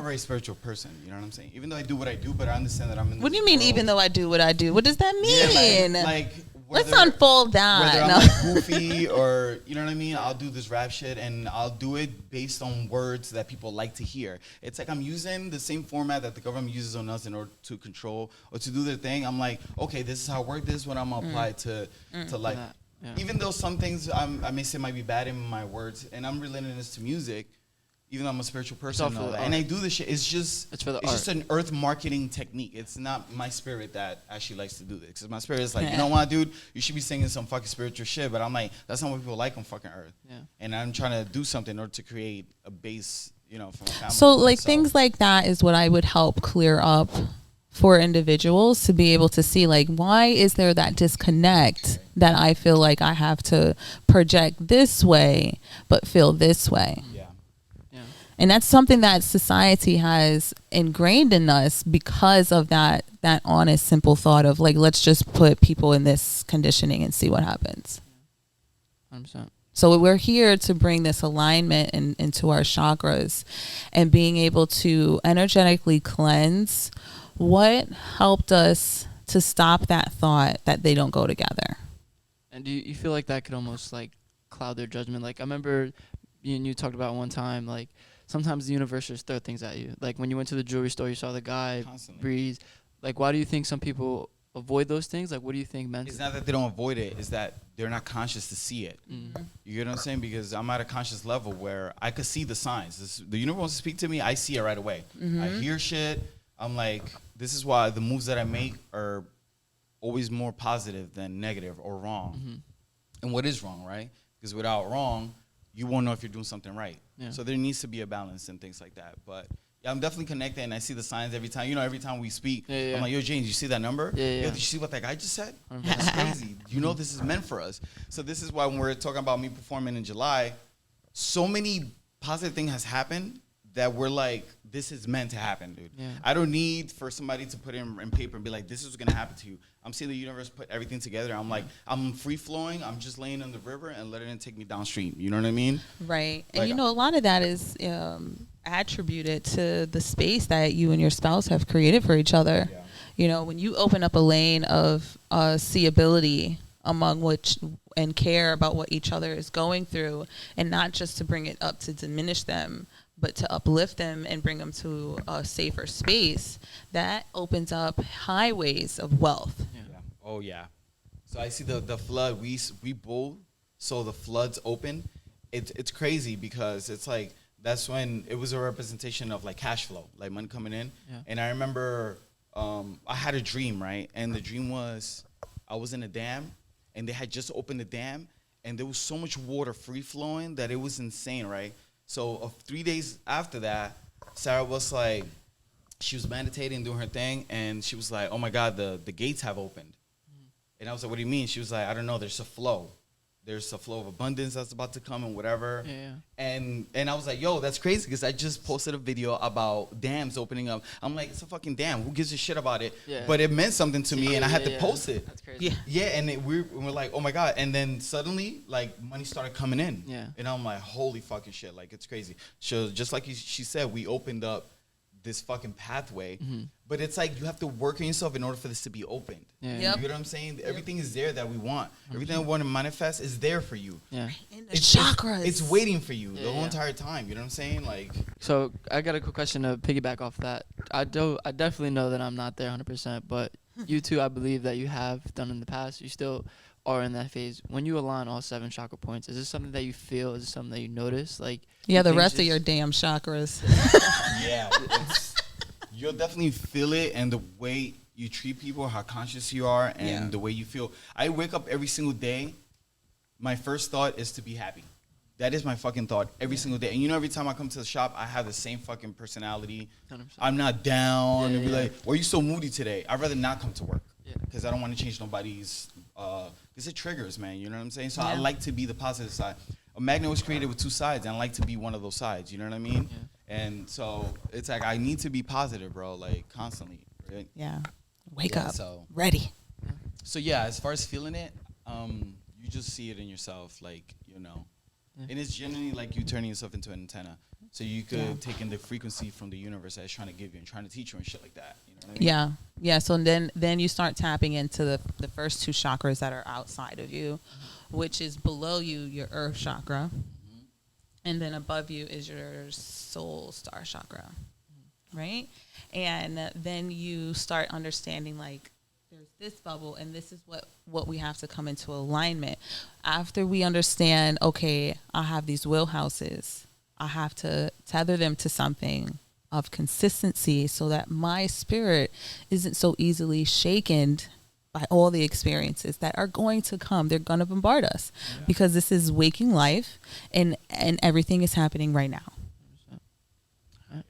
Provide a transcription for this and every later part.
very spiritual person. You know what I'm saying? Even though I do what I do, but I understand that I'm in. What do you mean? World. Even though I do what I do, what does that mean? Yeah, like let's unfold that. Whether I'm like goofy or, you know what I mean? I'll do this rap shit and I'll do it based on words that people like to hear. It's like I'm using the same format that the government uses on us in order to control or to do their thing. I'm like, okay, this is how I work. This is what I'm going to apply to life. Yeah. Even though some things I may say might be bad in my words, and I'm relating this to music, even though I'm a spiritual person and I do this shit, it's just an earth marketing technique. It's not my spirit that actually likes to do this. Because my spirit is like, you know what, dude, you should be singing some fucking spiritual shit. But I'm like, that's not what people like on fucking earth. Yeah. And I'm trying to do something in order to create a base, you know, for my family. So like things like that is what I would help clear up for individuals to be able to see, like, why is there that disconnect that I feel like I have to project this way but feel this way. And that's something that society has ingrained in us because of that honest, simple thought of like, let's just put people in this conditioning and see what happens. 100%. So we're here to bring this alignment into our chakras and being able to energetically cleanse. What helped us to stop that thought that they don't go together? And do you feel like that could almost like cloud their judgment? Like I remember you talked about one time, like, sometimes the universe just throw things at you. Like when you went to the jewelry store, you saw the guy breeze. Like, why do you think some people avoid those things? Like, what do you think meant? It's not that they don't avoid it. It's that they're not conscious to see it. Mm-hmm. You get what I'm saying? Because I'm at a conscious level where I could see the signs. The universe wants to speak to me. I see it right away. Mm-hmm. I hear shit. I'm like, this is why the moves that I make are always more positive than negative or wrong. Mm-hmm. And what is wrong, right? Because without wrong, you won't know if you're doing something right. Yeah. So there needs to be a balance and things like that. But yeah, I'm definitely connected, and I see the signs every time. You know, every time we speak, I'm like, yo, James, you see that number? Yeah. Did you see what that guy just said? That's crazy. You know this is meant for us. So this is why when we're talking about me performing in July, so many positive things has happened that we're like, this is meant to happen, dude. Yeah. I don't need for somebody to put in paper and be like, this is what's going to happen to you. I'm seeing the universe put everything together. I'm like, I'm free-flowing. I'm just laying on the river and letting it take me downstream. You know what I mean? Right. And, like, you know, a lot of that is attributed to the space that you and your spouse have created for each other. Yeah. You know, when you open up a lane of seeability among which and care about what each other is going through, and not just to bring it up to diminish them, but to uplift them and bring them to a safer space, that opens up highways of wealth. Yeah. Oh, yeah. So I see the flood. We both saw the floods open. It's crazy because it's like that's when it was a representation of like cash flow, like money coming in. Yeah. And I remember I had a dream, right? And the dream was I was in a dam, and they had just opened the dam, and there was so much water free flowing that it was insane, right? So 3 days after that, Sarah was like, she was meditating, doing her thing, and she was like, oh, my God, the gates have opened. And I was like, what do you mean? She was like, I don't know, there's a flow. There's a flow of abundance that's about to come and whatever. Yeah. And I was like, yo, that's crazy because I just posted a video about dams opening up. I'm like, it's a fucking dam. Who gives a shit about it? Yeah. But it meant something to me, and I had to post it. That's crazy. Yeah, and we're like, oh, my God. And then suddenly, like, money started coming in. Yeah. And I'm like, holy fucking shit. Like, it's crazy. So just like she said, we opened up this fucking pathway. Mm-hmm. But it's like you have to work on yourself in order for this to be opened. Yeah. Yep. You know what I'm saying? Everything is there that we want. Everything we want to manifest is there for you. Yeah. In the chakras. It's waiting for you the whole entire time. You know what I'm saying? Like. So I got a quick question to piggyback off that. I definitely know that I'm not there 100%, but you two, I believe that you have done in the past. You still are in that phase. When you align all 7 chakra points, is this something that you feel? Is this something that you notice? Like, yeah, the rest of your damn chakras. Yeah. You'll definitely feel it, and the way you treat people, how conscious you are, and the way you feel. I wake up every single day. My first thought is to be happy. That is my fucking thought every single day. And you know, every time I come to the shop, I have the same fucking personality. 100%. I'm not down and be like, why are you so moody today? I'd rather not come to work because I don't want to change nobody's, because it triggers, man. You know what I'm saying? So I like to be the positive side. A magnet was created with 2 sides, and I like to be one of those sides. You know what I mean? Yeah. And so it's like I need to be positive, bro, like constantly. Right? Yeah. Wake up. So, ready. So, yeah, as far as feeling it, you just see it in yourself, like, you know. Yeah. And it's generally like you turning yourself into an antenna. So you could Yeah. take in the frequency from the universe that's trying to give you and trying to teach you and shit like that. You know what I mean? Yeah. So then you start tapping into the first two chakras that are outside of you, which is below you, your earth chakra. And then above you is your soul star chakra, right? And then you start understanding, like, there's this bubble, and this is what we have to come into alignment. After we understand, okay, I have these wheelhouses, I have to tether them to something of consistency so that my spirit isn't so easily shaken by all the experiences that are going to come. They're going to bombard us because this is waking life, and everything is happening right now. All right.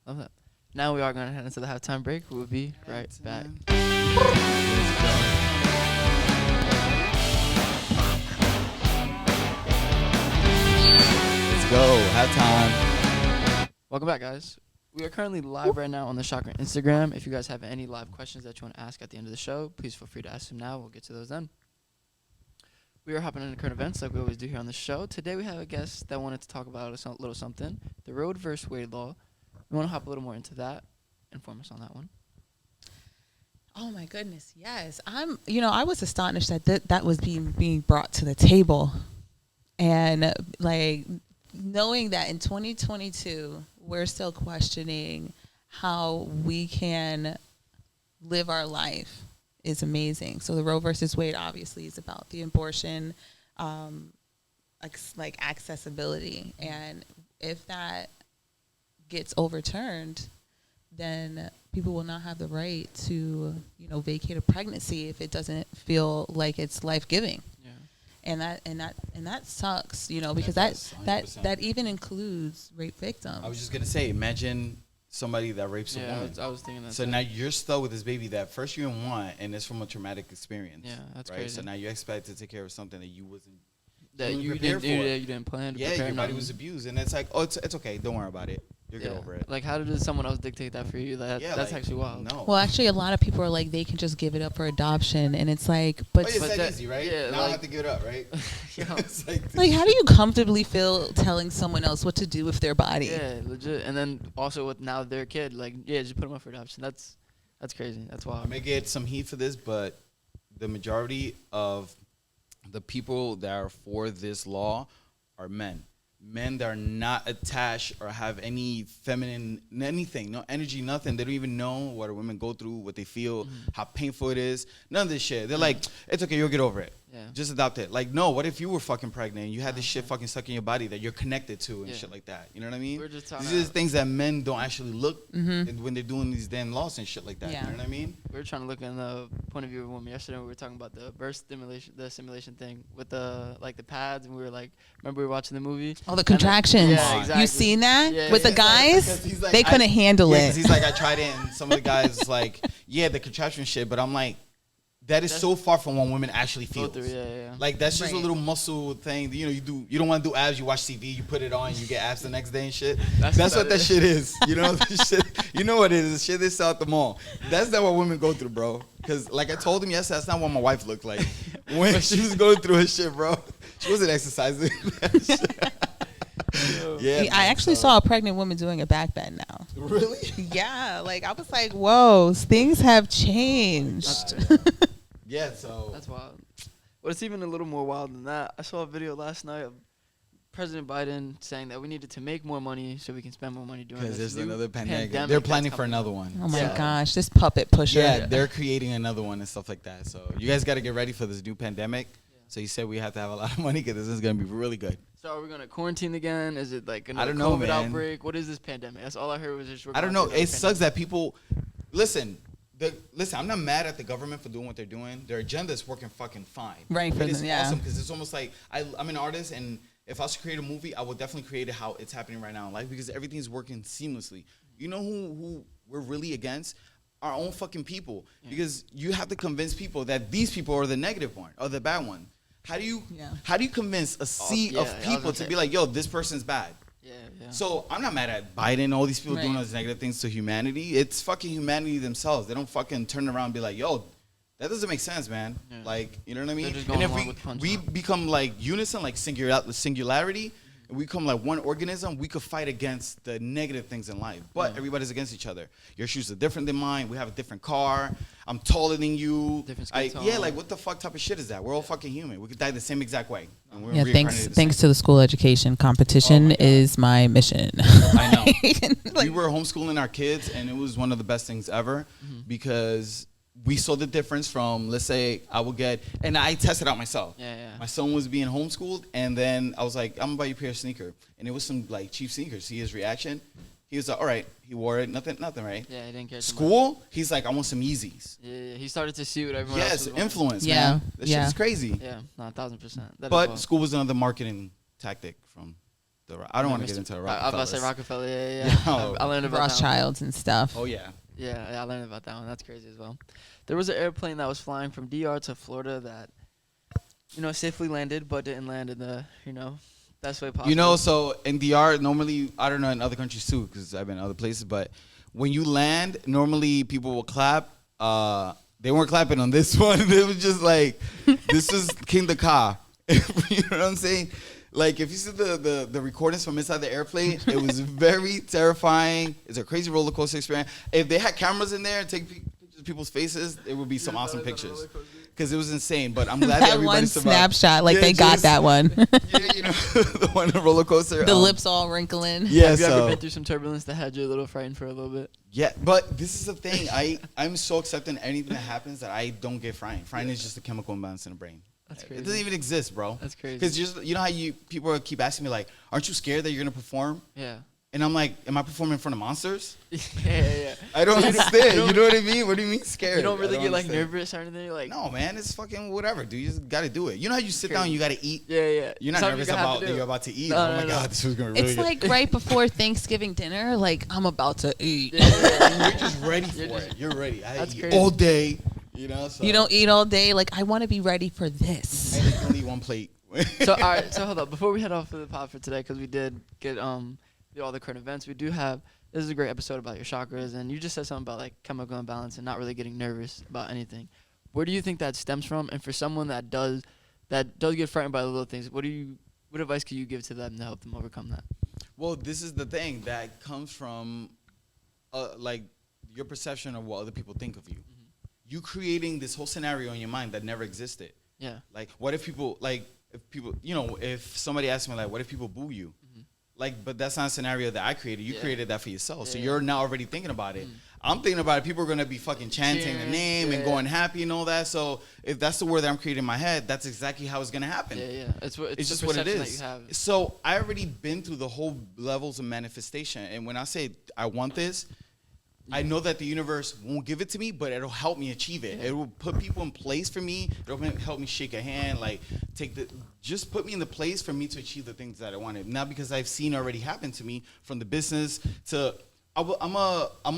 Love that. Now we are going to head into the halftime break. We'll be right back. Let's go. Halftime. Welcome back, guys. We are currently live right now on the Chakra Instagram. If you guys have any live questions that you want to ask at the end of the show, please feel free to ask them now. We'll get to those then. We are hopping into current events like we always do here on the show. Today we have a guest that wanted to talk about a little something, the Roe versus Wade law. We want to hop a little more into that. Inform us on that one. Oh my goodness, yes. I was astonished that that was being brought to the table. And like knowing that in 2022 we're still questioning how we can live our life is amazing. So the Roe versus Wade obviously is about the abortion, like accessibility. And if that gets overturned, then people will not have the right to, vacate a pregnancy if it doesn't feel like it's life-giving. Yeah. And that sucks, because that even includes rape victims. I was just gonna say, imagine somebody that rapes a woman. I was thinking that. So now you're stuck with this baby that first you didn't want, and it's from a traumatic experience. Yeah, that's right. crazy. So now you expect to take care of something that you wasn't. That you prepared didn't, for. you didn't plan to Yeah, prepare. your body nothing. was abused, and it's like, oh, it's okay. Don't worry about it. You'll get over it. Like, how did someone else dictate that for you? That's like, actually wild. No. Well, actually, a lot of people are like, they can just give it up for adoption, and it's like, but it's but that easy, right? yeah, now I have to give it up, right? It's like, how do you comfortably feel telling someone else what to do with their body? Yeah, legit. And then also with now their kid, like, just put them up for adoption. That's crazy. That's wild. I may get some heat for this, but the majority of the people that are for this law are men. Men that are not attached or have any feminine anything, no energy, nothing. They don't even know what women go through, what they feel, how painful it is. None of this shit. They're like, it's okay, you'll get over it. Yeah. Just adopt it. Like, no, what if you were fucking pregnant and you had this shit fucking stuck in your body that you're connected to and shit like that? You know what I mean? We're just talking These are things that men don't actually look when they're doing these damn laws and shit like that. Yeah. You know what I mean? We were trying to look in the point of view of a woman yesterday. We were talking about the birth stimulation, the simulation thing with the pads, and we were like, remember we were watching the movie? Oh, the contractions. Yeah, exactly. You seen that? Yeah, With the guys? He's like, they couldn't handle yeah, it. 'cause he's like, I tried it, and some of the guys like, yeah, the contraption shit, but I'm like, that is so far from what women actually feel. Yeah. Like that's just a Right. little muscle thing. You don't want to do abs. You watch TV, you put it on, you get abs the next day and shit. That's That's what about that it. shit is. You know, the shit. You know what it is? The shit they sell at the mall. That's not what women go through, bro. Because like I told him yesterday, that's not what my wife looked like when she was going through her shit, bro. She wasn't exercising. Yeah, I actually saw a pregnant woman doing a back bend now. Really? Yeah, like I was like, whoa, things have changed. Yeah, so That's wild. But it's even a little more wild than that. I saw a video last night of President Biden saying that we needed to make more money so we can spend more money doing this. because there's new another pandemic. They're that's planning for coming. another one. Oh my Yeah. gosh, this puppet pusher. Yeah, they're creating another one and stuff like that. So you guys got to get ready for this new pandemic. So he said we have to have a lot of money because this is going to be really good. So are we gonna quarantine again? Is it like I another don't know, COVID man. outbreak? What is this pandemic? That's all I heard was just. I don't know. It sucks that people listen. I'm not mad at the government for doing what they're doing. Their agenda is working fucking fine. Right, It is yeah. awesome because it's almost like I'm an artist, and if I was to create a movie, I would definitely create it how it's happening right now in life because everything's working seamlessly. You know who we're really against? Our own fucking people. Because you have to convince people that these people are the negative one or the bad one. How do you convince a sea yeah, I of was people gonna to say. be like, yo, this person's bad? Yeah. So I'm not mad at Biden, all these people doing Right. those negative things to humanity. It's fucking humanity themselves. They don't fucking turn around and be like, yo, that doesn't make sense, man. Yeah. Like, you know what I mean? They're just And going if along with punch we up. become like unison, like singularity, and we become like one organism, we could fight against the negative things in life. But everybody's against each other. Your shoes are different than mine. We have a different car. I'm taller than you. Different skin tone. Yeah, like what the fuck type of shit is that? We're all fucking human. We could die the same exact way. And we're Yeah, reincarnated the thanks same. to the school education, competition is my mission. I know. Like, We were homeschooling our kids, and it was one of the best things ever because we saw the difference from, let's say, I would get, and I tested out myself. Yeah. My son was being homeschooled, and then I was like, I'm gonna buy you a pair of sneakers, and it was some like cheap sneakers. See his reaction? He was like, all right. He wore it, nothing, right? Yeah, he didn't care. School, he's like, I want some Yeezys. Yeah, he started to see what everyone else Yes, was wearing. influence, Yeah, man. That shit yeah. is crazy. Yeah, no, 1,000%. That But as well. school was another marketing tactic from the. I don't want to get into the I was about to say Rockefellers. Rockefeller. Yeah. Yo. I learned about that one. Rothschilds and stuff. Oh yeah. Yeah, I learned about that one. That's crazy as well. There was an airplane that was flying from DR to Florida that, safely landed, but didn't land in the, best way possible. So in DR, normally, I don't know in other countries too, because I've been in other places, but when you land, normally people will clap. They weren't clapping on this one. It was just like, this is King the Ka. You know what I'm saying? Like, if you see the recordings from inside the airplane, it was very terrifying. It's a crazy roller coaster experience. If they had cameras in there and take pictures of people's faces, it would be some awesome pictures. Because it was insane. But I'm glad that That everybody one survived. snapshot, like Yeah, they got just- that one. Yeah, the one on roller coaster. The lips all wrinkling. Yeah, Have you ever so been through some turbulence that had you a little frightened for a little bit? yeah, but this is the thing. I'm so accepting anything that happens that I don't get frightened. Frightened is just a chemical imbalance in the brain. That's It crazy. doesn't even exist, bro. That's crazy. Because you know how people keep asking me like, aren't you scared that you're gonna perform? Yeah. And I'm like, am I performing in front of monsters? yeah. I don't So understand. you You know what I mean? What do you mean scared? You don't really I get like understand. nervous or anything. You're like, No, man, it's fucking whatever, dude. You just gotta do it. You know how you sit down and you gotta eat? yeah. You're not Something nervous you're gonna have about to that do. you're about to eat. No, Oh no, my no. god, this was gonna really It's good. like right before Thanksgiving dinner, like I'm about to eat. You're just ready for You're just- it. You're ready. I That's eat crazy. all day. So You don't eat all day. Like I want to be ready for I this. only eat one plate. So all right, so hold up. Before we head off for the pod for today, because we did get do all the current events, we do have. This is a great episode about your chakras, and you just said something about like chemical imbalance and not really getting nervous about anything. Where do you think that stems from? And for someone that does get frightened by the little things, what advice could you give to them to help them overcome that? Well, this is the thing that comes from, like, your perception of what other people think of you. You creating this whole scenario in your mind that never existed. Yeah. Like, what if people, if somebody asks me, like, what if people boo you? Like, but that's not a scenario that I created. You created that for yourself. So Yeah. you're now already thinking about it. I'm thinking about it. People are going to be fucking chanting the Cheering. name and Yeah. going happy and all that. So if that's the word that I'm creating in my head, that's exactly how it's going to happen. Yeah. It's It's the just what it perception that is. you have. So I already been through the whole levels of manifestation. And when I say I want this, I know that the universe won't give it to me, but it'll help me achieve it. Yeah. It will put people in place for me. It'll help me shake a hand, like just put me in the place for me to achieve the things that I wanted. Not because I've seen already happen to me from the business to I'm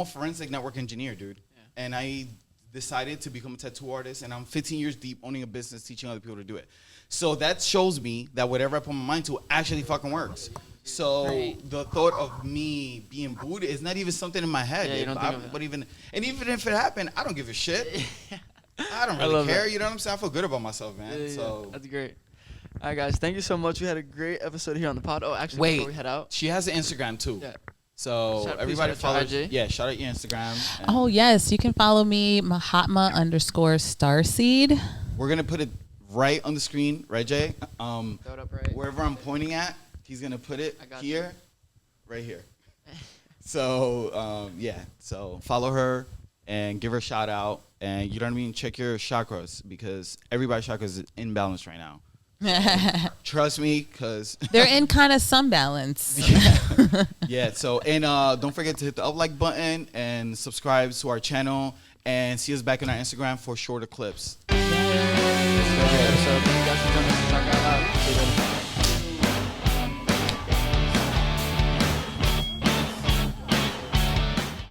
a forensic network engineer, dude. Yeah. And I decided to become a tattoo artist, and I'm 15 years deep owning a business, teaching other people to do it. So that shows me that whatever I put my mind to actually fucking works. So Right. the thought of me being booed is not even something in my head. Yeah, you don't think of it. But even if it happened, I don't give a shit. I don't I really love care. that. You know what I'm saying? I feel good about myself, man. Yeah. So That's great. All right, guys. Thank you so much. We had a great episode here on the pod. Oh, actually, Wait. before we head out. she has an Instagram too. Yeah. So Please everybody shout out follow. your IG. Yeah, shout out your Instagram. and Oh yes, you can follow me Mahatma _starseed. We're gonna put it right on the screen, right, Jay? Throw it up right. Wherever I'm pointing at, he's gonna put it I got here, right here. So yeah, so follow her and give her a shout out, and you know what I mean. Check your chakras because everybody's chakras is in balance right now. Trust me, cause They're in kind of some balance. yeah. So and don't forget to hit the like button and subscribe to our channel and see us back on our Instagram for shorter clips. So, thank you guys for joining